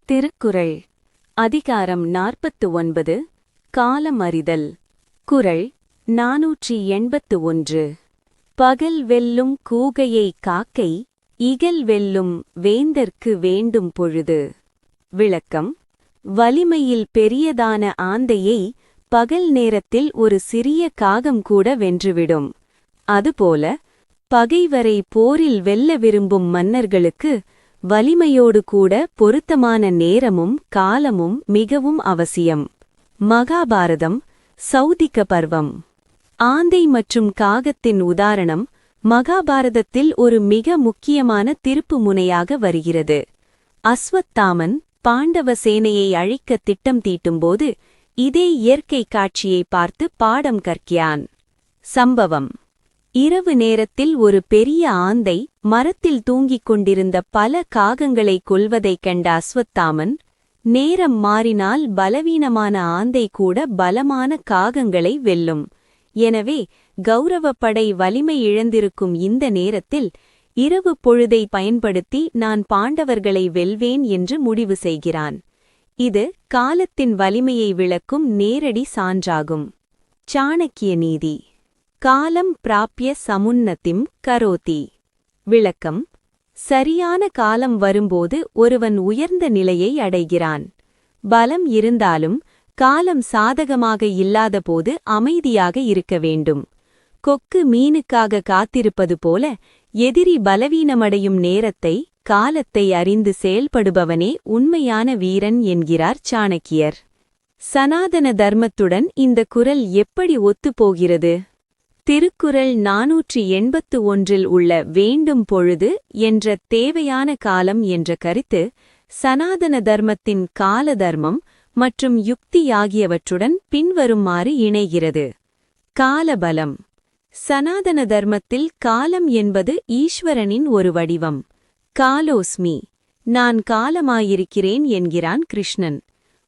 திருக்குறள் அதிகாரம் 49 காலம் அறிதல். குறள் 481. பகல் வெல்லும் கூகையை காக்கை இகல் வெல்லும் வேந்தர்க்கு வேண்டும் பொழுது. விளக்கம்: வலிமையில் பெரியதான ஆந்தையை பகல் நேரத்தில் ஒரு சிறிய காகம் கூட வென்றுவிடும். அதுபோல பகைவரை போரில் வெல்ல விரும்பும் மன்னர்களுக்கு வலிமையோடு கூட பொருத்தமான நேரமும் காலமும் மிகவும் அவசியம். மகாபாரதம் சௌதிக பர்வம். ஆந்தை மற்றும் காகத்தின் உதாரணம் மகாபாரதத்தில் ஒரு மிக முக்கியமான திருப்பு முனையாக வருகிறது. அஸ்வத்தாமன் பாண்டவ சேனையை அழிக்க திட்டம் தீட்டும்போது இதே இயற்கை காட்சியை பார்த்து பாடம் கற்கிறான். சம்பவம்: இரவு நேரத்தில் ஒரு பெரிய ஆந்தை மரத்தில் தூங்கிக் கொண்டிருந்த பல காகங்களை கொல்வதைக் கண்ட அஸ்வத்தாமன், நேரம் மாறினால் பலவீனமான ஆந்தை கூட பலமான காகங்களை வெல்லும். எனவே கௌரவப்படை வலிமை இழந்திருக்கும் இந்த நேரத்தில் இரவு பொழுதை பயன்படுத்தி நான் பாண்டவர்களை வெல்வேன் என்று முடிவு செய்கிறான். இது காலத்தின் வலிமையை விளக்கும் நேரடி சான்றாகும். சாணக்கிய நீதி. காலம் பிராப்ய சமுன்னதிம் கரோதி. விளக்கம்: சரியான காலம் வரும்போது ஒருவன் உயர்ந்த நிலையை அடைகிறான். பலம் இருந்தாலும் காலம் சாதகமாக இல்லாதபோது அமைதியாக இருக்க வேண்டும். கொக்கு மீனுக்காக காத்திருப்பது போல எதிரி பலவீனமடையும் நேரத்தை, காலத்தை அறிந்து செயல்படுபவனே உண்மையான வீரன் என்கிறார் சாணக்கியர். சனாதன தர்மத்துடன் இந்த குறள் எப்படி ஒத்துப்போகிறது? திருக்குறள் 481 உள்ள வேண்டும் பொழுது என்ற தேவையான காலம் என்ற கருத்து சனாதன தர்மத்தின் கால தர்மம் மற்றும் யுக்தி ஆகியவற்றுடன் பின்வருமாறு இணைகிறது. காலபலம். சனாதன தர்மத்தில் காலம் என்பது ஈஸ்வரனின் ஒரு வடிவம். காலோஸ்மி, நான் காலமாயிருக்கிறேன் என்கிறான் கிருஷ்ணன்.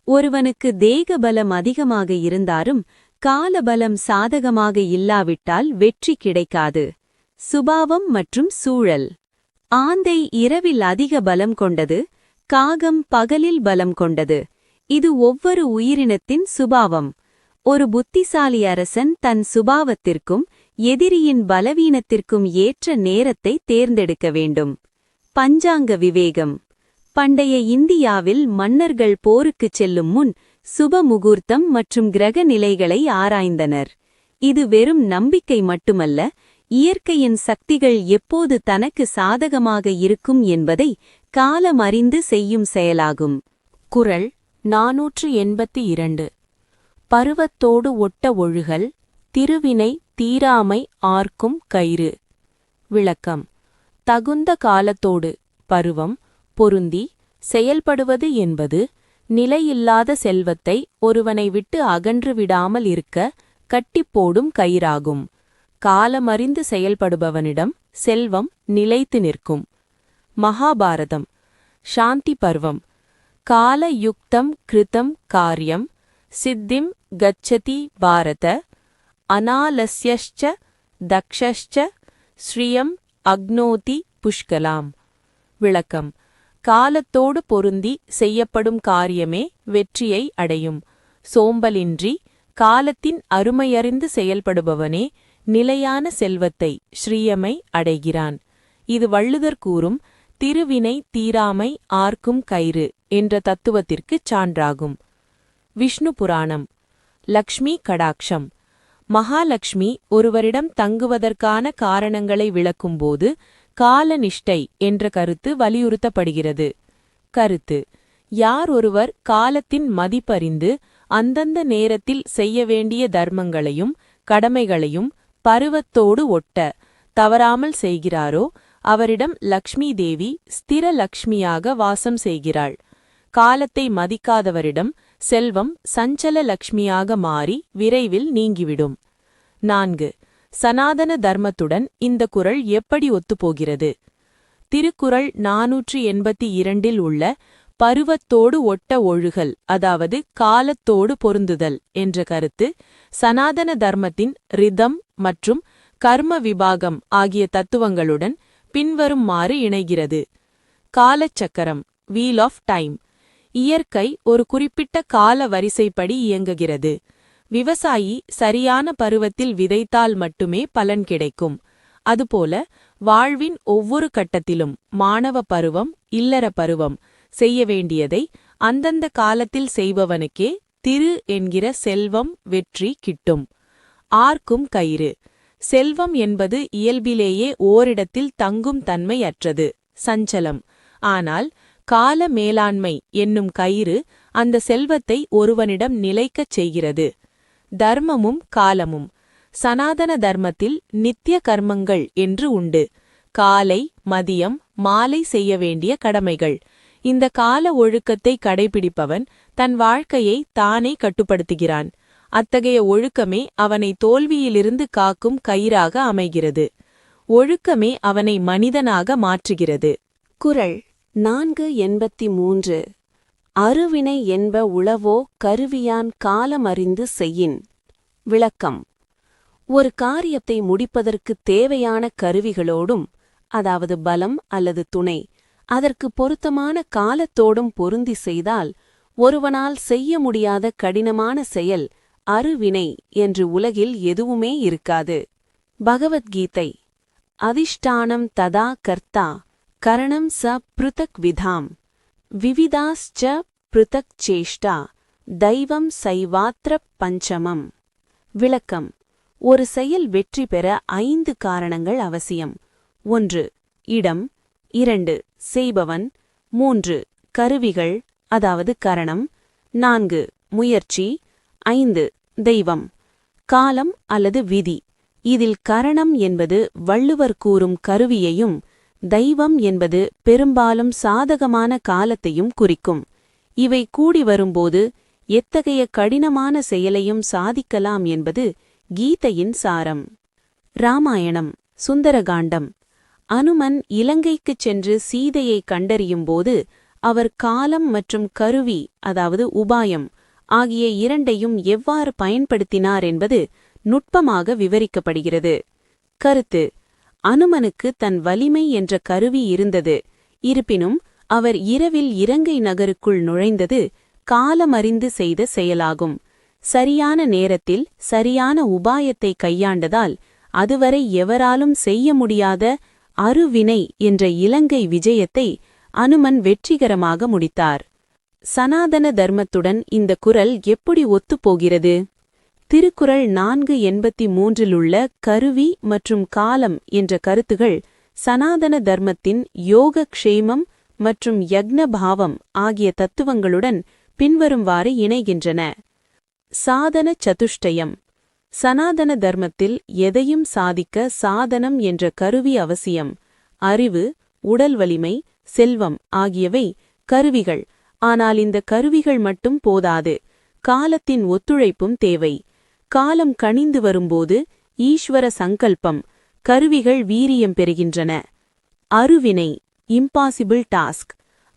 ஒருவனுக்கு தேகபலம் அதிகமாக இருந்தாலும் காலபலம் சாதகமாக இல்லாவிட்டால் வெற்றி கிடைக்காது. சுபாவம் மற்றும் சூழல். ஆந்தை இரவில் அதிக பலம் கொண்டது, காகம் பகலில் பலம் கொண்டது. இது ஒவ்வொரு உயிரினத்தின் சுபாவம். ஒரு புத்திசாலி அரசன் தன் சுபாவத்திற்கும் எதிரியின் பலவீனத்திற்கும் ஏற்ற நேரத்தை தேர்ந்தெடுக்க வேண்டும். பஞ்சாங்க விவேகம். பண்டைய இந்தியாவில் மன்னர்கள் போருக்குச் செல்லும் முன் சுப முகூர்த்தம் மற்றும் கிரக நிலைகளை ஆராய்ந்தனர். இது வெறும் நம்பிக்கை மட்டுமல்ல, இயற்கையின் சக்திகள் எப்போது தனக்கு சாதகமாக இருக்கும் என்பதை காலம் அறிந்து செய்யும் செயலாகும். குறள் 482. பருவத்தோடு ஒட்ட ஒழுகல் திருவினை தீராமை ஆர்க்கும் கயிறு. விளக்கம்: தகுந்த காலத்தோடு பருவம் பொருந்தி செயல்படுவது என்பது நிலையில்லாத செல்வத்தை ஒருவனை விட்டு அகன்று விடாமல் இருக்க கட்டிப்போடும் கயிறாகும். காலமறிந்து செயல்படுபவனிடம் செல்வம் நிலைத்து நிற்கும். மகாபாரதம் சாந்தி பர்வம். கால யுக்தம் கிருதம் காரியம் சித்திம் கச்சதி பாரத அநாலஸ்யஷ்ச தக்ஷஷ்ச ஸ்ரீயம் அக்னோதி புஷ்கலாம். விளக்கம்: காலத்தோடு பொருந்தி செய்யப்படும் காரியமே வெற்றியை அடையும். சோம்பலின்றி காலத்தின் அருமையறிந்து செயல்படுபவனே நிலையான செல்வத்தை, ஸ்ரீயமை அடைகிறான். இது வள்ளுவர் கூறும் திருவினை தீராமை ஆர்க்கும் கயிறு என்ற தத்துவத்திற்குச் சான்றாகும். விஷ்ணு புராணம். லக்ஷ்மி கடாட்சம். மகாலட்சுமி ஒருவரிடம் தங்குவதற்கான காரணங்களை விளக்கும்போது காலநிஷ்டை என்ற கருத்து வலியுறுத்தப்படுகிறது. கருத்து: யார் ஒருவர் காலத்தின் மதிப்பறிந்து அந்தந்த நேரத்தில் செய்ய வேண்டிய தர்மங்களையும் கடமைகளையும் பருவத்தோடு ஒட்ட தவறாமல் செய்கிறாரோ அவரிடம் லக்ஷ்மி தேவி ஸ்திர லக்ஷ்மியாக வாசம் செய்கிறாள். காலத்தை மதிக்காதவரிடம் செல்வம் சஞ்சல லக்ஷ்மியாக மாறி விரைவில் நீங்கிவிடும். 4. சனாதன தர்மத்துடன் இந்த குறள் எப்படி ஒத்துப்போகிறது? திருக்குறள் 482 உள்ள பருவத்தோடு ஒட்ட ஒழுகல், அதாவது காலத்தோடு பொருந்துதல் என்ற கருத்து சனாதன தர்மத்தின் ரிதம் மற்றும் கர்ம விபாகம் ஆகிய தத்துவங்களுடன் பின்வருமாறு இணைகிறது. காலச்சக்கரம், வீல் ஆஃப் டைம். இயற்கை ஒரு குறிப்பிட்ட கால வரிசைப்படி இயங்குகிறது. விவசாயி சரியான பருவத்தில் விதைத்தால் மட்டுமே பலன் கிடைக்கும். அதுபோல வாழ்வின் ஒவ்வொரு கட்டத்திலும் மாணவ பருவம், இல்லற பருவம் செய்ய வேண்டியதை அந்தந்த காலத்தில் செய்பவனுக்கே திரு என்கிற செல்வம், வெற்றி கிட்டும். ஆர்க்கும் கயிறு. செல்வம் என்பது இயல்பிலேயே ஓரிடத்தில் தங்கும் தன்மை அற்றது, சஞ்சலம். ஆனால் கால மேலாண்மை என்னும் கயிறு அந்த செல்வத்தை ஒருவனிடம் நிலைக்கச் செய்கிறது. தர்மமும் காலமும். சனாதன தர்மத்தில் நித்திய கர்மங்கள் என்று உண்டு. காலை, மதியம், மாலை செய்ய வேண்டிய கடமைகள். இந்த கால ஒழுக்கத்தை கடைபிடிப்பவன் தன் வாழ்க்கையை தானே கட்டுப்படுத்துகிறான். அத்தகைய ஒழுக்கமே அவனை தோல்வியிலிருந்து காக்கும் கயிறாக அமைகிறது. ஒழுக்கமே அவனை மனிதனாக மாற்றுகிறது. குறள் 483. அருவினை என்ப உளவோ கருவியான் காலமறிந்து செய்யின். விளக்கம். ஒரு காரியத்தை முடிப்பதற்குத் தேவையான கருவிகளோடும், அதாவது பலம் அல்லது துணை, அதற்கு பொருத்தமான காலத்தோடும் பொருந்தி செய்தால் ஒருவனால் செய்ய முடியாத கடினமான செயல் அருவினை என்று உலகில் எதுவுமே இருக்காது. பகவத்கீதை. அதிஷ்டானம் ததா கர்த்தா கரணம் ச ப்ருதக் விதாம் விவிதாஸ்ச ப்ருதக் சேஷ்டா தெய்வம் சைவாத்ர பஞ்சமம். விளக்கம். ஒரு செயல் வெற்றி பெற 5 காரணங்கள் அவசியம். 1. இடம். 2. செய்பவன். 3. கருவிகள், அதாவது கரணம். 4. முயற்சி. 5. தெய்வம், காலம் அல்லது விதி. இதில் கரணம் என்பது வள்ளுவர் கூறும் கருவியையும், தெய்வம் என்பது பெரும்பாலும் சாதகமான காலத்தையும் குறிக்கும். இவை கூடி வரும்போது எத்தகைய கடினமான செயலையும் சாதிக்கலாம் என்பது கீதையின் சாரம். ராமாயணம். சுந்தரகாண்டம். அனுமன் இலங்கைக்குச் சென்று சீதையை கண்டறியும்போது அவர் காலம் மற்றும் கருவி, அதாவது உபாயம் ஆகிய இரண்டையும் எவ்வாறு பயன்படுத்தினார் என்பது நுட்பமாக விவரிக்கப்படுகிறது. கருத்து. அனுமனுக்கு தன் வலிமை என்ற கருவி இருந்தது. இருப்பினும் அவர் இரவில் இலங்கை நகருக்குள் நுழைந்தது காலமறிந்து செய்த செயலாகும். சரியான நேரத்தில் சரியான உபாயத்தை கையாண்டதால் அதுவரை எவராலும் செய்ய முடியாத அருவினை என்ற இலங்கை விஜயத்தை அனுமன் வெற்றிகரமாக முடித்தார். சனாதன தர்மத்துடன் இந்த குறள் எப்படி ஒத்துப்போகிறது? திருக்குறள் 483 கருவி மற்றும் காலம் என்ற கருத்துகள் சனாதன தர்மத்தின் யோக க்ஷேமம் மற்றும் யக்ன பாவம் ஆகிய தத்துவங்களுடன் பின்வருமாறு இணைகின்றன. சாதன சதுஷ்டயம். சனாதன தர்மத்தில் எதையும் சாதிக்க சாதனம் என்ற கருவி அவசியம். அறிவு, உடல் வலிமை, செல்வம் ஆகியவை கருவிகள். ஆனால் இந்த கருவிகள் மட்டும் போதாது, காலத்தின் ஒத்துழைப்பும் தேவை. காலம் கனிந்து வரும்போது ஈஸ்வர சங்கல்பம், கருவிகள் வீரியம் பெறுகின்றன. அருவினை, இம்பாசிபிள் டாஸ்க்.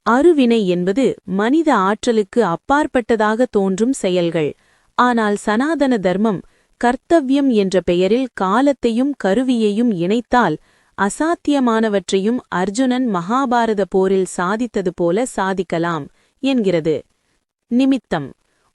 அருவினை என்பது மனித ஆற்றலுக்கு அப்பாற்பட்டதாக தோன்றும் செயல்கள். ஆனால் சனாதன தர்மம் கர்த்தவ்யம் என்ற பெயரில் காலத்தையும் கருவியையும் இணைத்தால் அசாத்தியமானவற்றையும் அர்ஜுனன் மகாபாரத போரில் சாதித்தது போல சாதிக்கலாம் என்கிறது. நிமித்தம்.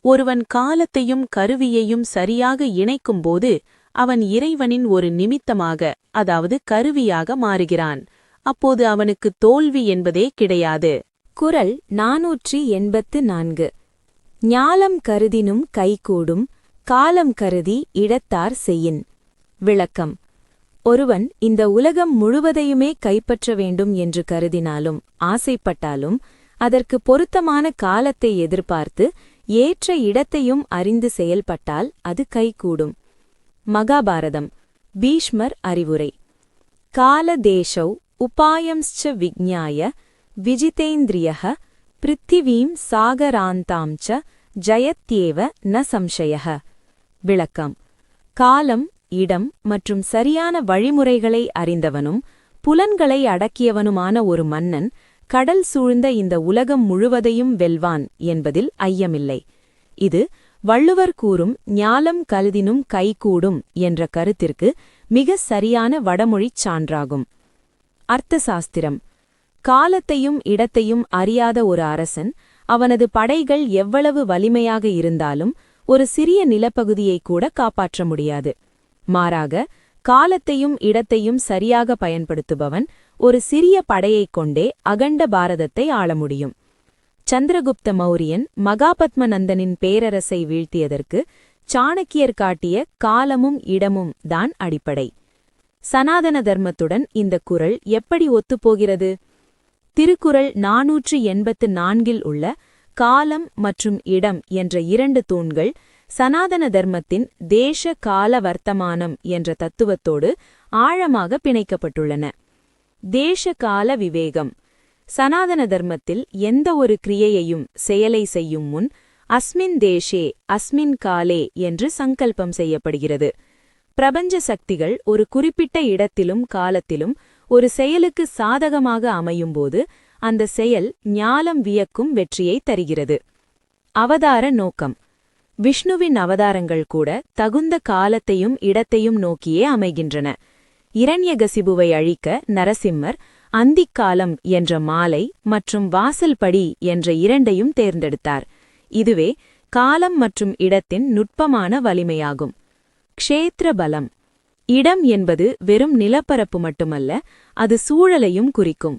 ஒருவன் காலத்தையும் கருவியையும் சரியாக இணைக்கும்போது அவன் இறைவனின் ஒரு நிமித்தமாக, அதாவது கருவியாக மாறுகிறான். அப்போது அவனுக்கு தோல்வி என்பதே கிடையாது. குறள் 484. ஞாலம் கருதினும் கைகூடும், காலம் கருதி இடத்தார் செய்யின். விளக்கம். ஒருவன் இந்த உலகம் முழுவதையுமே கைப்பற்ற வேண்டும் என்று கருதினாலும் ஆசைப்பட்டாலும் அதற்கு பொருத்தமான காலத்தை எதிர்பார்த்து ஏற்ற இடத்தையும் அறிந்து செயல்பட்டால் அது கைகூடும். மகாபாரதம். பீஷ்மர் அறிவுரை. கால தேசௌ உபாயம்ச்ச விஜ்ஞாய விஜிதேந்திரியः பிருத்திவீம் சாகராந்தாம்ச ஜயத்யேவ ந சம்சயः. விளக்கம். காலம், இடம் மற்றும் சரியான வழிமுறைகளை அறிந்தவனும் புலன்களை அடக்கியவனுமான ஒரு மன்னன் கடல் சூழ்ந்த இந்த உலகம் முழுவதையும் வெல்வான் என்பதில் ஐயமில்லை. இது வள்ளுவர் கூறும் ஞாலம் கருதினும் கைகூடும் என்ற கருத்திற்கு மிக சரியான வடமொழிச் சான்றாகும். அர்த்த சாஸ்திரம். காலத்தையும் இடத்தையும் அறியாத ஒரு அரசன் அவனது படைகள் எவ்வளவு வலிமையாக இருந்தாலும் ஒரு சிறிய நிலப்பகுதியை கூட காப்பாற்ற முடியாது. மாறாக காலத்தையும் இடத்தையும் சரியாக பயன்படுத்துபவன் ஒரு சிறிய படையைக் கொண்டே அகண்ட பாரதத்தை ஆள முடியும். சந்திரகுப்த மௌரியன் மகாபத்மநந்தனின் பேரரசை வீழ்த்தியதற்கு சாணக்கியர் காட்டிய காலமும் இடமும் தான் அடிப்படை. சனாதன தர்மத்துடன் இந்த குறள் எப்படி ஒத்துப்போகிறது? திருக்குறள் 484 உள்ள காலம் மற்றும் இடம் என்ற 2 தூண்கள் சனாதன தர்மத்தின் தேச கால வர்த்தமானம் என்ற தத்துவத்தோடு ஆழமாக பிணைக்கப்பட்டுள்ளன. தேச கால விவேகம். சனாதன தர்மத்தில் எந்த ஒரு கிரியையையும் செயலை செய்யும் முன் அஸ்மின் தேசே அஸ்மின் காலே என்று சங்கல்பம் செய்யப்படுகிறது. பிரபஞ்ச சக்திகள் ஒரு குறிப்பிட்ட இடத்திலும் காலத்திலும் ஒரு செயலுக்கு சாதகமாக அமையும்போது அந்த செயல் ஞாலம் வியக்கும் வெற்றியை தருகிறது. அவதார நோக்கம். விஷ்ணுவின் அவதாரங்கள் கூட தகுந்த காலத்தையும் இடத்தையும் நோக்கியே அமைகின்றன. இரண்யகசிபுவை அழிக்க நரசிம்மர் அந்திக்காலம் என்ற மாலை மற்றும் வாசல்படி என்ற 2ஐயும் தேர்ந்தெடுத்தார். இதுவே காலம் மற்றும் இடத்தின் நுட்பமான வலிமையாகும். க்ஷேத்திர பலம். இடம் என்பது வெறும் நிலப்பரப்பு மட்டுமல்ல, அது சூழலையும் குறிக்கும்.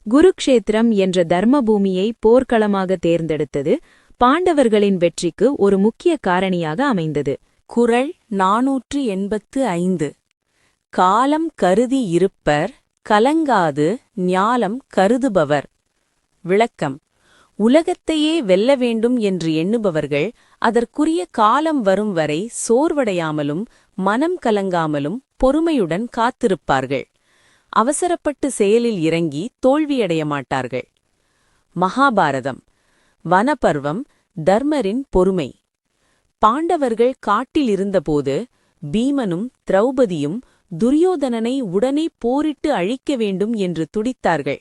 குருக்ஷேத்திரம் என்ற தர்மபூமியை போர்க்களமாக தேர்ந்தெடுத்தது பாண்டவர்களின் வெற்றிக்கு ஒரு முக்கிய காரணியாக அமைந்தது. குறள் 485. காலம் கருதி இருப்பர் கலங்காது ஞாலம் கருதுபவர். விளக்கம். உலகத்தையே வெல்ல வேண்டும் என்று எண்ணுபவர்கள் அதற்குரிய காலம் வரும் வரை சோர்வடையாமலும் மனம் கலங்காமலும் பொறுமையுடன் காத்திருப்பார்கள். அவசரப்பட்டு செயலில் இறங்கி தோல்வியடைய மாட்டார்கள். மகாபாரதம். வனப்பர்வம். தர்மரின் பொறுமை. பாண்டவர்கள் காட்டில் இருந்தபோது பீமனும் திரௌபதியும் துரியோதனனை உடனே போரிட்டு அழிக்க வேண்டும் என்று துடித்தார்கள்.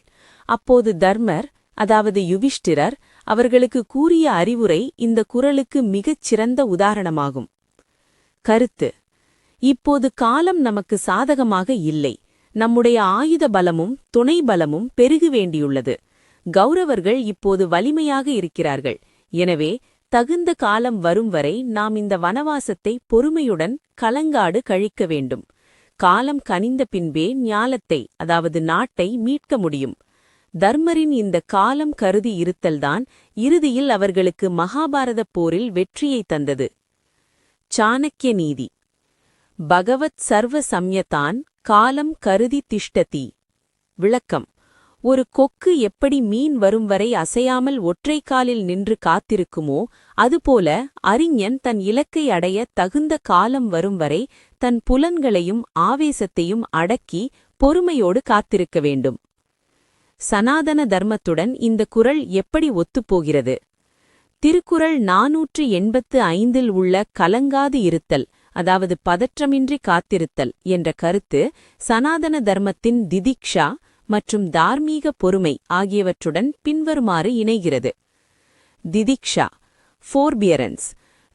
அப்போது தர்மர், அதாவது யுவிஷ்டிரர், அவர்களுக்கு கூறிய அறிவுரை இந்த குறளுக்கு மிகச் சிறந்த உதாரணமாகும். கருத்து. இப்போது காலம் நமக்கு சாதகமாக இல்லை. நம்முடைய ஆயுத பலமும் துணை பலமும் பெருக வேண்டியுள்ளது. கௌரவர்கள் இப்போது வலிமையாக இருக்கிறார்கள். எனவே தகுந்த காலம் வரும் வரை நாம் இந்த வனவாசத்தை பொறுமையுடன் கலங்காடு கழிக்க வேண்டும். காலம் கனிந்த பின்பே ஞாலத்தை, அதாவது நாட்டை மீட்க முடியும். தர்மரின் இந்த காலம் கருதி இருத்தல்தான் இறுதியில் அவர்களுக்கு மகாபாரதப் போரில் வெற்றியை தந்தது. சாணக்கிய நீதி. பகவத் சர்வ சம்யதான் காலம் கருதி திஷ்டதி. விளக்கம். ஒரு கொக்கு எப்படி மீன் வரும் வரை அசையாமல் ஒற்றைக்காலில் நின்று காத்திருக்குமோ, அதுபோல அறிஞன் தன் இலக்கை அடைய தகுந்த காலம் வரும் வரை தன் புலன்களையும் ஆவேசத்தையும் அடக்கி பொறுமையோடு காத்திருக்க வேண்டும். சனாதன தர்மத்துடன் இந்த குறள் எப்படி ஒத்துப்போகிறது? திருக்குறள் 485 உள்ள கலங்காது இருத்தல், அதாவது பதற்றமின்றி காத்திருத்தல் என்ற கருத்து சனாதன தர்மத்தின் திதிக்ஷா மற்றும் தார்மீக பொறுமை ஆகியவற்றுடன் பின்வருமாறு இணைகிறது. திதிக்ஷா, ஃபோர்பியரன்ஸ்.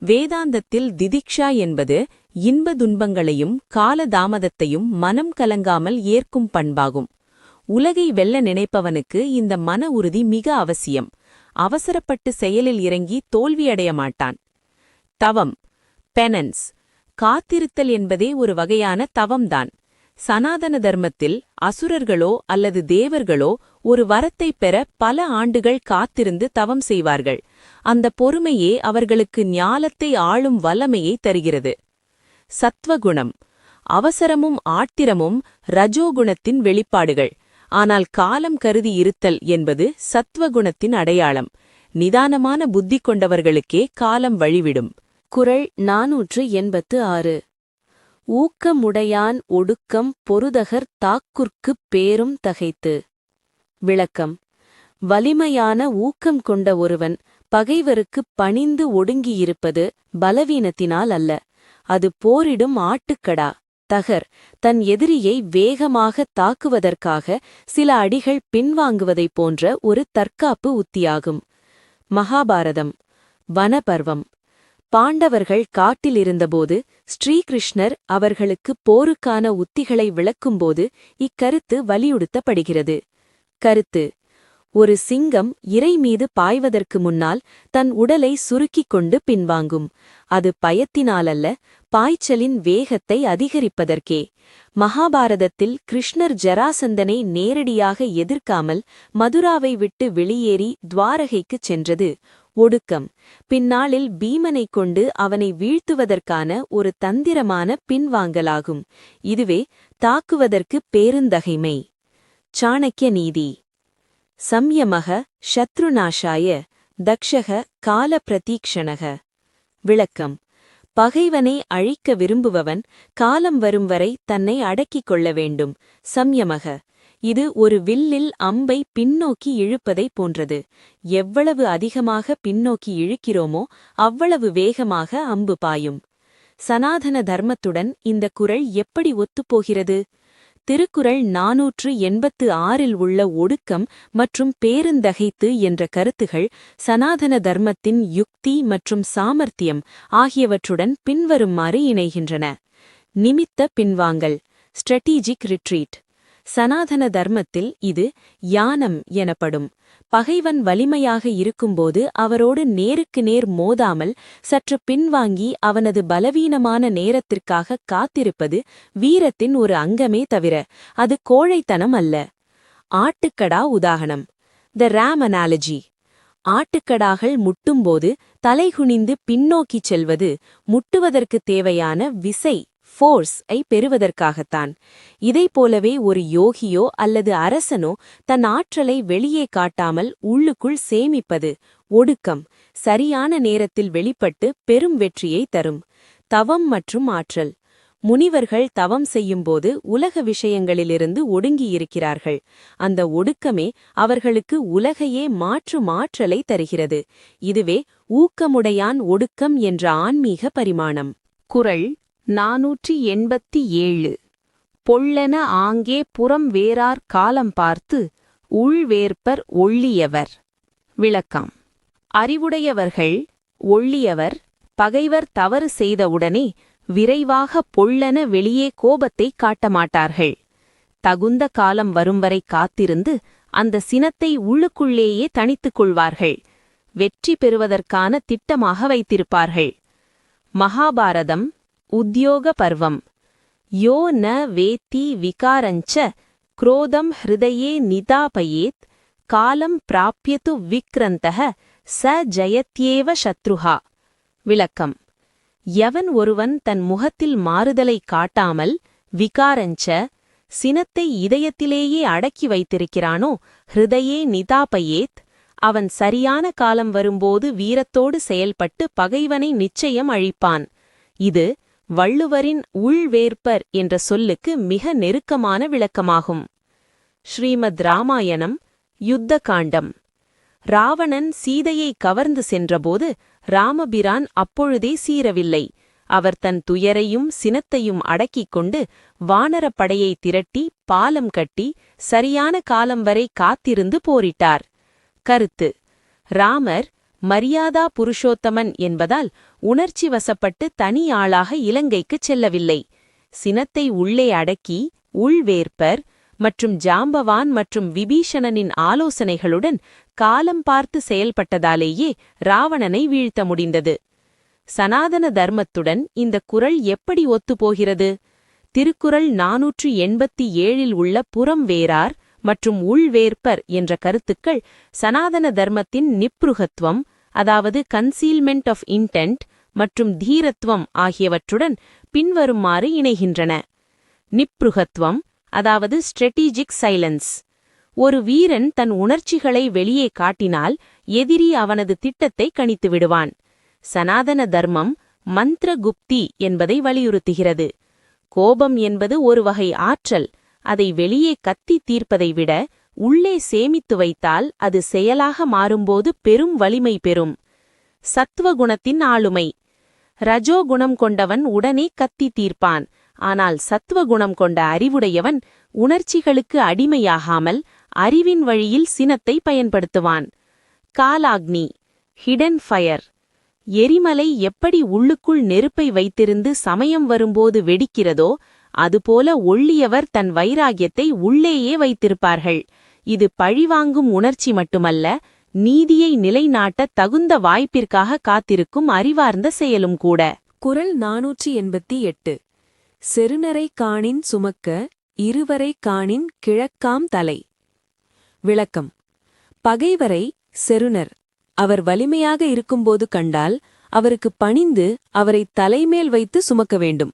வேதாந்தத்தில் திதிக்ஷா என்பது இன்ப துன்பங்களையும் காலதாமதத்தையும் மனம் கலங்காமல் ஏற்கும் பண்பாகும். உலகை வெல்ல நினைப்பவனுக்கு இந்த மன உறுதி மிக அவசியம். அவசரப்பட்டு செயலில் இறங்கி தோல்வியடைய மாட்டான். தவம், பெனன்ஸ். காத்திருத்தல் என்பதே ஒரு வகையான தவம்தான். சனாதன தர்மத்தில் அசுரர்களோ அல்லது தேவர்களோ ஒரு வரத்தைப் பெற பல ஆண்டுகள் காத்திருந்து தவம் செய்வார்கள். அந்த பொறுமையே அவர்களுக்கு ஞாலத்தை ஆளும் வல்லமையை தருகிறது. சத்வகுணம். அவசரமும் ஆத்திரமும் ரஜோகுணத்தின் வெளிப்பாடுகள். ஆனால் காலம் கருதி இருத்தல் என்பது சத்வகுணத்தின் அடையாளம். நிதானமான புத்தி கொண்டவர்களுக்கே காலம் வழிவிடும். குறள் 486. ஊக்கமுடையான் ஒடுக்கம் பொருதகர் தாக்குர்க்குப் பேரும் தகைத்து. விளக்கம். வலிமையான ஊக்கம் கொண்ட ஒருவன் பகைவருக்குப் பணிந்து ஒடுங்கியிருப்பது பலவீனத்தினால் அல்ல, அது போரிடும் ஆட்டுக்கடா. தகர் தன் எதிரியை வேகமாக தாக்குவதற்காக சில அடிகள் பின்வாங்குவதைப் போன்ற ஒரு தற்காப்பு உத்தியாகும். மகாபாரதம். வனபர்வம். பாண்டவர்கள் காட்டிலிருந்தபோது ஸ்ரீகிருஷ்ணர் அவர்களுக்கு போருக்கான உத்திகளை விளக்கும்போது இக்கருத்து வலியுறுத்தப்படுகிறது. கருத்து. ஒரு சிங்கம் இரை மீது பாய்வதற்கு முன்னால் தன் உடலை சுருக்கிக் கொண்டு பின்வாங்கும். அது பயத்தினாலல்ல, பாய்ச்சலின் வேகத்தை அதிகரிப்பதற்கே. மகாபாரதத்தில் கிருஷ்ணர் ஜராசந்தனை நேரடியாக எதிர்க்காமல் மதுராவை விட்டு வெளியேறி துவாரகைக்குச் சென்றது ஒடுக்கம். பின்னாளில் பீமனைக் கொண்டு அவனை வீழ்த்துவதற்கான ஒரு தந்திரமான பின்வாங்கலாகும். இதுவே தாக்குவதற்கு பேருந்தகைமை. சாணக்கிய நீதி. சம்யமக சத்ருநாஷாய தக்ஷக கால பிரதீக்ஷணக. விளக்கம்: பகைவனை அழிக்க விரும்புபவன் காலம் வரும் வரை தன்னை அடக்கிக் கொள்ள வேண்டும். சம்யமக. இது ஒரு வில்லில் அம்பை பின்னோக்கி இழுப்பதை போன்றது. எவ்வளவு அதிகமாக பின்னோக்கி இழுக்கிறோமோ அவ்வளவு வேகமாக அம்பு பாயும். சனாதன தர்மத்துடன் இந்த குறள் எப்படி ஒத்துப்போகிறது? திருக்குறள் 486 உள்ள ஒடுக்கம் மற்றும் பேருந்தகைத்து என்ற கருத்துகள் சனாதன தர்மத்தின் யுக்தி மற்றும் சாமர்த்தியம் ஆகியவற்றுடன் பின்வருமாறு இணைகின்றன. நிமித்த பின்வாங்கல், ஸ்ட்ராட்டஜிக் ரிட்ரீட். சனாதன தர்மத்தில் இது யானம் எனப்படும். பகைவன் வலிமையாக இருக்கும்போது அவரோடு நேருக்கு நேர் மோதாமல் சற்று பின்வாங்கி அவனது பலவீனமான நேரத்திற்காக காத்திருப்பது வீரத்தின் ஒரு அங்கமே தவிர அது கோழைத்தனம் அல்ல. ஆட்டுக்கடா உதாரணம். த ராம் அனாலஜி. ஆட்டுக்கடாகள் முட்டும்போது தலைகுனிந்து பின்னோக்கிச் செல்வது முட்டுவதற்குத் தேவையான விசை ஃபோர்ஸ் ஐ பெறுவதற்காகத்தான். இதைப்போலவே ஒரு யோகியோ அல்லது அரசனோ தன் ஆற்றலை வெளியே காட்டாமல் உள்ளுக்குள் சேமிப்பது ஒடுக்கம் சரியான நேரத்தில் வெளிப்பட்டு பெரும் வெற்றியை தரும். தவம் மற்றும் ஆற்றல். முனிவர்கள் தவம் செய்யும்போது உலக விஷயங்களிலிருந்து ஒடுங்கியிருக்கிறார்கள். அந்த ஒடுக்கமே அவர்களுக்கு உலகையே மாற்றும் ஆற்றலை தருகிறது. இதுவே ஊக்கமுடையான் ஒடுக்கம் என்ற ஆன்மீக பரிமாணம். குறள் 487. பொள்ளென ஆங்கே புறம் வேறார் காலம் பார்த்து உள்வேற்பர் ஒள்ளியவர். விளக்கம்: அறிவுடையவர்கள் ஒள்ளியவர் பகைவர் தவறு செய்தவுடனே விரைவாக பொள்ளென வெளியே கோபத்தை காட்டமாட்டார்கள். தகுந்த காலம் வரும்வரை காத்திருந்து அந்த சினத்தை உள்ளுக்குள்ளேயே தணித்துக் கொள்வார்கள். வெற்றி பெறுவதற்கான திட்டமாக வைத்திருப்பார்கள். மகாபாரதம் உத்யோக பர்வம். யோ ந வேத்தி விகாரஞ்ச क्रोधं ஹிருதயே நிதாபயேத் காலம் பிராப்யது விக்ரந்தஹ ச ஜயத்யேவ சத்ருஹா. விளக்கம்: எவன் ஒருவன் தன் முகத்தில் மாறுதலை காட்டாமல் விகாரஞ்ச சினத்தை இதயத்திலேயே அடக்கி வைத்திருக்கிறானோ ஹிருதயே நிதாபயேத் அவன் சரியான காலம் வரும்போது வீரத்தோடு செயல்பட்டு பகைவனை நிச்சயம் அழிப்பான். இது வள்ளுவரின் உள்வேற்பர் என்ற சொல்லுக்கு மிக நெருக்கமான விளக்கமாகும். ஸ்ரீமத் ராமாயணம் யுத்த காண்டம். ராவணன் சீதையை கவர்ந்து சென்றபோது ராமபிரான் அப்பொழுதே சீரவில்லை. அவர் தன் துயரையும் சினத்தையும் அடக்கிக் கொண்டு வானரப்படையை திரட்டி பாலம் கட்டி சரியான காலம் வரை காத்திருந்து போரிட்டார். கருத்து: ராமர் மரியாதா புருஷோத்தமன் என்பதால் உணர்ச்சி வசப்பட்டு தனி ஆளாக இலங்கைக்குச் செல்லவில்லை. சினத்தை உள்ளே அடக்கி உள்வேற்பர் மற்றும் ஜாம்பவான் மற்றும் விபீஷணனின் ஆலோசனைகளுடன் காலம் பார்த்து செயல்பட்டதாலேயே ராவணனை வீழ்த்த முடிந்தது. சனாதன தர்மத்துடன் இந்த குறள் எப்படி ஒத்துப்போகிறது? திருக்குறள் 487 உள்ள புறம் வேறார் மற்றும் உள்வேற்பர் என்ற கருத்துக்கள் சனாதன தர்மத்தின் நிப்ருகத்துவம், அதாவது கன்சீல்மெண்ட் ஆஃப் இன்டென்ட், மற்றும் தீரத்துவம் ஆகியவற்றுடன் பின்வருமாறு இணைகின்றன. நிப்ருகத்துவம், அதாவது ஸ்ட்ராட்டஜிக் சைலன்ஸ். ஒரு வீரன் தன் உணர்ச்சிகளை வெளியே காட்டினால் எதிரி அவனது திட்டத்தை கணித்து விடுவான். சனாதன தர்மம் மந்திரகுப்தி என்பதை வலியுறுத்துகிறது. கோபம் என்பது ஒரு வகை ஆற்றல். அதை வெளியே கத்தி தீர்ப்பதை விட உள்ளே சேமித்து வைத்தால் அது செயலாக மாறும்போது பெரும் வலிமை பெறும். சத்துவகுணத்தின் ஆளுமை. ரஜோகுணம் கொண்டவன் உடனே கத்தி தீர்ப்பான். ஆனால் சத்துவகுணம் கொண்ட அறிவுடையவன் உணர்ச்சிகளுக்கு அடிமையாகாமல் அறிவின் வழியில் சினத்தை பயன்படுத்துவான். காலாக்னி, ஹிடன் ஃபயர். எரிமலை எப்படி உள்ளுக்குள் நெருப்பை வைத்திருந்து சமயம் வரும்போது வெடிக்கிறதோ அதுபோல ஒள்ளியவர் தன் வைராகியத்தை உள்ளேயே வைத்திருப்பார்கள். இது பழிவாங்கும் உணர்ச்சி மட்டுமல்ல, நீதியை நிலைநாட்ட தகுந்த வாய்ப்பிற்காக காத்திருக்கும் அறிவார்ந்த செயலும் கூட. குறள் 488. செருநரை காணின் சுமக்க இருவரை காணின் கிழக்காம் தலை. விளக்கம். பகைவரை செருணர் அவர் வலிமையாக இருக்கும்போது கண்டால் அவருக்கு பணிந்து அவரை தலைமேல் வைத்து சுமக்க வேண்டும்.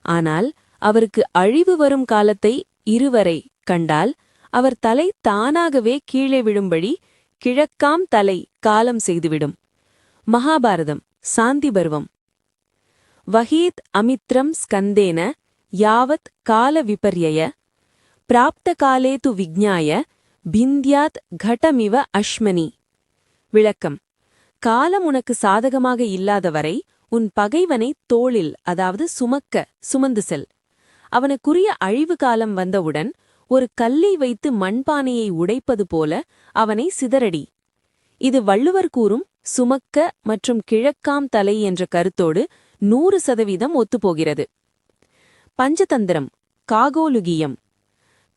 ஆனால் அவருக்கு அழிவு வரும் காலத்தை இருவரை கண்டால் அவர் தலை தானாகவே கீழே விழும்படி கிழக்காம் தலை காலம் செய்துவிடும். மகாபாரதம் சாந்தி பர்வம். வஹீத் அமித்ரம் ஸ்கந்தேன யாவத் கால விபர்யய பிராப்த காலே து விஜ்ஞாய பிந்த்யாத் கடமிவ அஷ்மனி. விளக்கம். காலம் உனக்கு சாதகமாக இல்லாதவரை உன் பகைவனை தோளில், அதாவது சுமந்து செல். அவனுக்குரிய அழிவு காலம் வந்தவுடன் ஒரு கல்லை வைத்து மண்பானையை உடைப்பது போல அவனை சிதறடி. இது வள்ளுவர் கூறும் சுமக்க மற்றும் கிழக்காம் தலை என்ற கருத்தோடு 100% ஒத்துப்போகிறது. பஞ்சதந்திரம் காகோலுகியம்.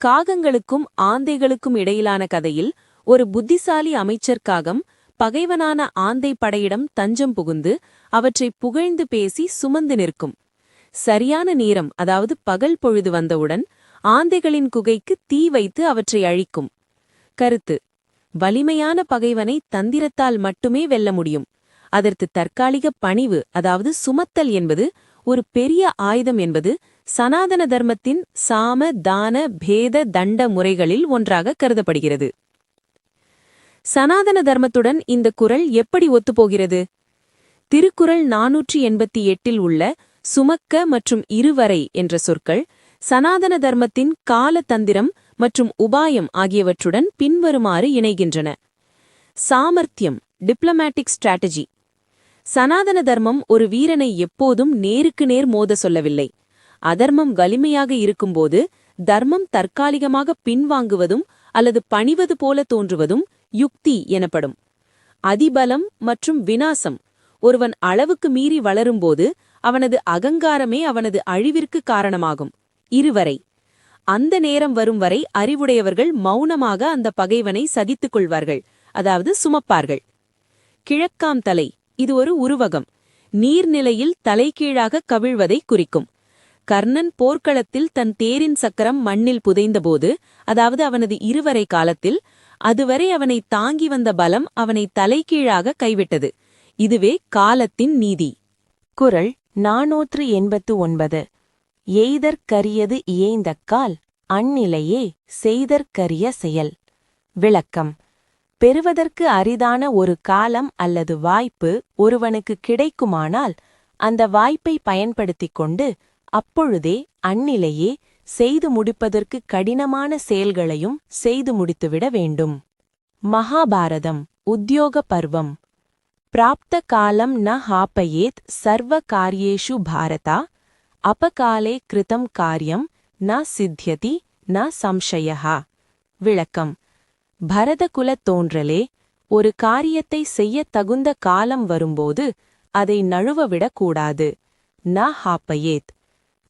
காகங்களுக்கும் ஆந்தைகளுக்கும் இடையிலான கதையில் ஒரு புத்திசாலி அமைச்சர் காகம் பகைவனான ஆந்தை படையிடம் தஞ்சம் புகுந்து அவற்றை புகழ்ந்து பேசி சுமந்து நிற்கும். சரியான நேரம், அதாவது பகல் பொழுது வந்தவுடன் ஆந்தைகளின் குகைக்கு தீ வைத்து அவற்றை அழிக்கும். கருத்து. வலிமையான பகைவனை தந்திரத்தால் மட்டுமே வெல்ல முடியும். அதற்கு தற்காலிக பணிவு, அதாவது சுமத்தல் என்பது ஒரு பெரிய ஆயுதம் என்பது சனாதன தர்மத்தின் சாம தான பேத தண்ட முறைகளில் ஒன்றாக கருதப்படுகிறது. சனாதன தர்மத்துடன் இந்த குறள் எப்படி ஒத்துப்போகிறது? திருக்குறள் 488 உள்ள சுமக்க மற்றும் இருவரை என்ற சொற்கள் சனாதன தர்மத்தின் கால தந்திரம் மற்றும் உபாயம் ஆகியவற்றுடன் பின்வருமாறு இணைகின்றன. சாமர்த்தியம், டிப்ளமேட்டிக் ஸ்ட்ராட்டஜி. சனாதன தர்மம் ஒரு வீரனை எப்போதும் நேருக்கு நேர் மோத சொல்லவில்லை. அதர்மம் வலிமையாக இருக்கும்போது தர்மம் தற்காலிகமாக பின்வாங்குவதும் அல்லது பணிவது போல தோன்றுவதும் யுக்தி எனப்படும். அதிபலம் மற்றும் வினாசம். ஒருவன் அளவுக்கு மீறி வளரும்போது அவனது அகங்காரமே அவனது அழிவிற்கு காரணமாகும். இருவரை. அந்த நேரம் வரும் வரை அறிவுடையவர்கள் மௌனமாக அந்த பகைவனை சகித்துக் கொள்வார்கள், அதாவது சுமப்பார்கள். கிழக்காம் தலை. இது ஒரு உருவகம். நீர்நிலையில் தலைகீழாக கவிழ்வதை குறிக்கும். கர்ணன் போர்க்களத்தில் தன் தேரின் சக்கரம் மண்ணில் புதைந்தபோது, அதாவது அவனது இருவரை காலத்தில், அதுவரை அவனை தாங்கி வந்த பலம் அவனை தலைகீழாக கைவிட்டது. இதுவே காலத்தின் நீதி. குறள் 489. எய்தற்கரியது இயைந்தக்கால் அந்நிலையே செய்தற்கரிய செயல். விளக்கம். பெறுவதற்கு அரிதான ஒரு காலம் அல்லது வாய்ப்பு ஒருவனுக்கு கிடைக்குமானால் அந்த வாய்ப்பை பயன்படுத்திக் கொண்டு அப்பொழுதே அந்நிலையே செய்து முடிப்பதற்கு கடினமான செயல்களையும் செய்து முடித்துவிட வேண்டும். மகாபாரதம் உத்யோக பர்வம். பிராப்த காலம் ந ஹாப்பயேத் சர்வ காரியேஷு பாரதா அபகாலே கிருதம் காரியம் ந சித்யதி ந சம்சயஹா. விளக்கம். பரதகுலத் தோன்றலே, ஒரு காரியத்தை செய்யத் தகுந்த காலம் வரும்போது அதை நழுவவிடக்கூடாது. ந ஹாப்பயேத்.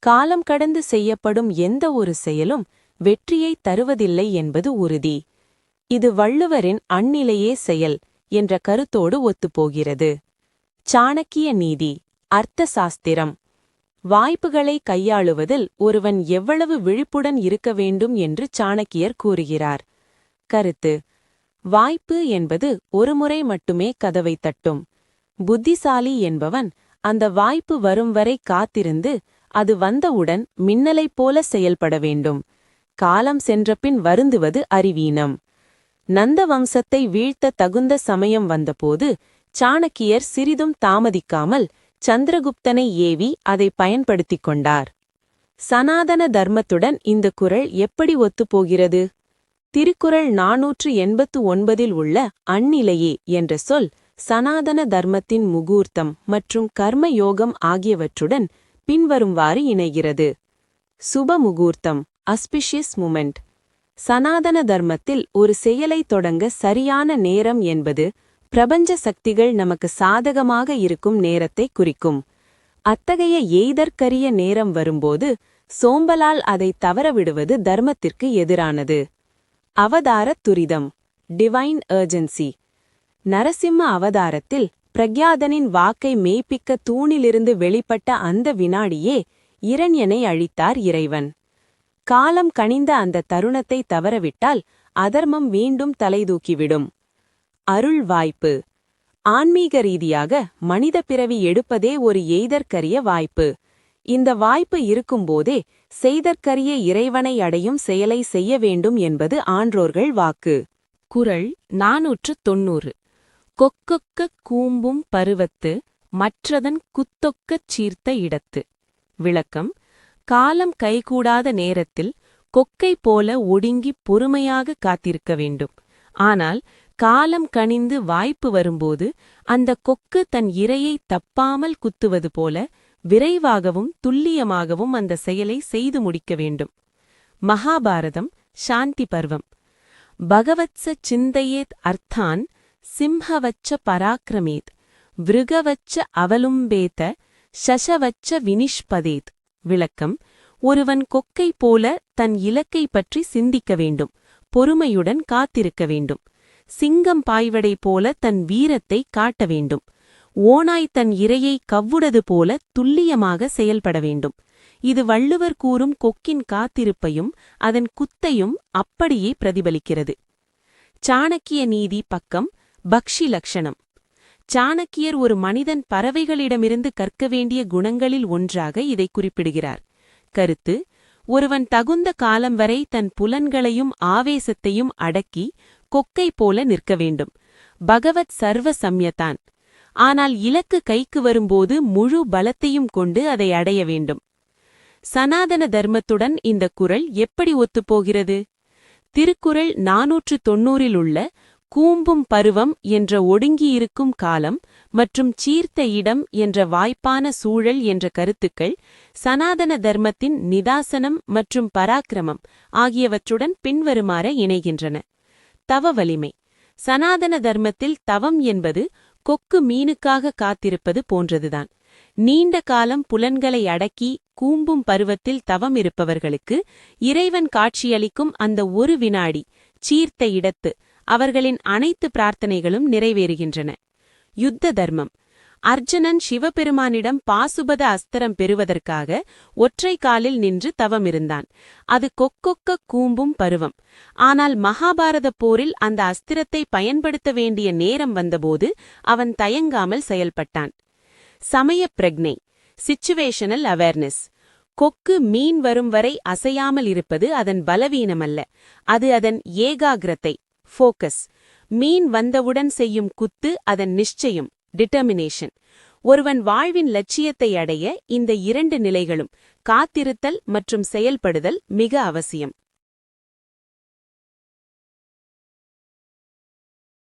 காலம் கடந்து செய்யப்படும் எந்த ஒரு செயலும் வெற்றியை தருவதில்லை என்பது உறுதி. இது வள்ளுவரின் அந்நிலையே செயல் என்ற கருத்தோடு ஒத்துப்போகிறது. சாணக்கிய நீதி. அர்த்த சாஸ்திரம். வாய்ப்புகளை கையாளுவதில் ஒருவன் எவ்வளவு விழிப்புடன் இருக்க வேண்டும் என்று சாணக்கியர் கூறுகிறார். கருத்து. வாய்ப்பு என்பது ஒருமுறை மட்டுமே கதவை தட்டும். புத்திசாலி என்பவன் அந்த வாய்ப்பு வரும் வரை காத்திருந்து அது வந்தவுடன் மின்னலைப் போல செயல்பட வேண்டும். காலம் சென்றபின் வருந்துவது அறிவீனம். நந்த வம்சத்தை வீழ்த்த தகுந்த சமயம் வந்தபோது சாணக்கியர் சிறிதும் தாமதிக்காமல் சந்திரகுப்தனை ஏவி அதை பயன்படுத்திக் கொண்டார். சனாதன தர்மத்துடன் இந்த குறள் எப்படி ஒத்துப்போகிறது? திருக்குறள் 489 உள்ள அந்நிலையே என்ற சொல் சனாதன தர்மத்தின் முகூர்த்தம் மற்றும் கர்ம யோகம் ஆகியவற்றுடன் பின்வரும்வாறு இணைகிறது. சுப முகூர்த்தம், அஸ்பிஷியஸ் மூமெண்ட். சனாதன தர்மத்தில் ஒரு செயலை தொடங்க சரியான நேரம் என்பது பிரபஞ்ச சக்திகள் நமக்கு சாதகமாக இருக்கும் நேரத்தை குறிக்கும். அத்தகைய எய்தற்கரிய நேரம் வரும்போது சோம்பலால் அதை தவறவிடுவது தர்மத்திற்கு எதிரானது. அவதார துரிதம், டிவைன் ஏர்ஜென்சி. நரசிம்ம அவதாரத்தில் பிரக்யாதனின் வாக்கை மெய்ப்பிக்க தூணிலிருந்து வெளிப்பட்ட அந்த வினாடியே இரண்யனை அழித்தார் இறைவன். காலம் கனிந்த அந்த தருணத்தை தவறவிட்டால் அதர்மம் மீண்டும் தலைதூக்கிவிடும். அருள் வாய்ப்பு. ஆன்மீக ரீதியாக மனித பிறவி எடுப்பதே ஒரு எய்தற்கரிய வாய்ப்பு. இந்த வாய்ப்பு இருக்கும்போதே செய்தற்கரிய இறைவனை அடையும் செயலை செய்ய வேண்டும் என்பது ஆன்றோர்கள் வாக்கு. குறள் 490. கொக்கொக்க கூம்பும் பருவத்து மற்றதன் குத்தொக்கச் சீர்த்த இடத்து. விளக்கம்: காலம் கைகூடாத நேரத்தில் கொக்கை போல ஒடுங்கி பொறுமையாக காத்திருக்க வேண்டும். ஆனால் காலம் கனிந்து வாய்ப்பு வரும்போது அந்த கொக்கு தன் இரையை தப்பாமல் குத்துவது போல விரைவாகவும் துல்லியமாகவும் அந்த செயலை செய்து முடிக்க வேண்டும். மகாபாரதம் சாந்தி பர்வம். பகவத்ஸ சிந்தையேத் அர்த்தான் சிம்ஹவச்ச பராக்கிரமேத் விருகவச்ச அவலும்பேத சசவச்ச வினிஷ்பதேத். விளக்கம்: ஒருவன் கொக்கை போல தன் இலக்கை பற்றி சிந்திக்க வேண்டும், பொறுமையுடன் காத்திருக்க வேண்டும். சிங்கம் பாய்வடை போல தன் வீரத்தை காட்ட வேண்டும். ஓநாய் தன் இரையை கவ்வுடது போல துல்லியமாக செயல்பட வேண்டும். இது வள்ளுவர் கூறும் கொக்கின் காத்திருப்பையும் அதன் குத்தையும் அப்படியே பிரதிபலிக்கிறது. சாணக்கிய நீதி பக்கம் பக்ஷி லக்ஷணம். சாணக்கியர் ஒரு மனிதன் பறவைகளிடமிருந்து கற்க வேண்டிய குணங்களில் ஒன்றாக இதை குறிப்பிடுகிறார். கருத்து: ஒருவன் தகுந்த காலம் வரை தன் புலன்களையும் ஆவேசத்தையும் அடக்கி கொக்கை போல நிற்க வேண்டும். பகவத் சர்வ சம்யதான். ஆனால் இலக்கு கைக்கு வரும்போது முழு பலத்தையும் கொண்டு அதை அடைய வேண்டும். சனாதன தர்மத்துடன் இந்த குறள் எப்படி ஒத்துப்போகிறது? திருக்குறள் 490 உள்ள கூம்பும் பருவம் என்ற ஒடுங்கியிருக்கும் காலம் மற்றும் சீர்த்த இடம் என்ற வாய்ப்பான சூழல் என்ற கருத்துக்கள் சனாதன தர்மத்தின் நிதாசனம் மற்றும் பராக்கிரமம் ஆகியவற்றுடன் பின்வருமாறு இணைகின்றன. தவ வலிமை. சனாதன தர்மத்தில் தவம் என்பது கொக்கு மீனுக்காக காத்திருப்பது போன்றதுதான். நீண்ட காலம் புலன்களை அடக்கி கூம்பும் பருவத்தில் தவம் இருப்பவர்களுக்கு இறைவன் காட்சியளிக்கும் அந்த ஒரு வினாடி சீர்த்த இடத்து அவர்களின் அனைத்து பிரார்த்தனைகளும் நிறைவேறுகின்றன. யுத்த தர்மம். அர்ஜுனன் சிவபெருமானிடம் பாசுபத அஸ்திரம் பெறுவதற்காக ஒற்றை காலில் நின்று தவமிருந்தான். அது கொக்கொக்க கூம்பும் பருவம். ஆனால் மகாபாரத போரில் அந்த அஸ்திரத்தை பயன்படுத்த வேண்டிய நேரம் வந்தபோது அவன் தயங்காமல் செயல்பட்டான். சமய பிரக்ஞை. Situational awareness. கொக்கு மீன் வரும் வரை அசையாமல் இருப்பது அதன் பலவீனமல்ல, அது அதன் ஏகாகிரத்தை, ஃபோக்கஸ். மீன் வந்தவுடன் செய்யும் குத்து அதன் நிச்சயம், டிட்டர்மினேஷன். ஒருவன் வாழ்வின் லட்சியத்தை அடைய இந்த இரண்டு நிலைகளும், காத்திருத்தல் மற்றும் செயல்படுதல், மிக அவசியம்.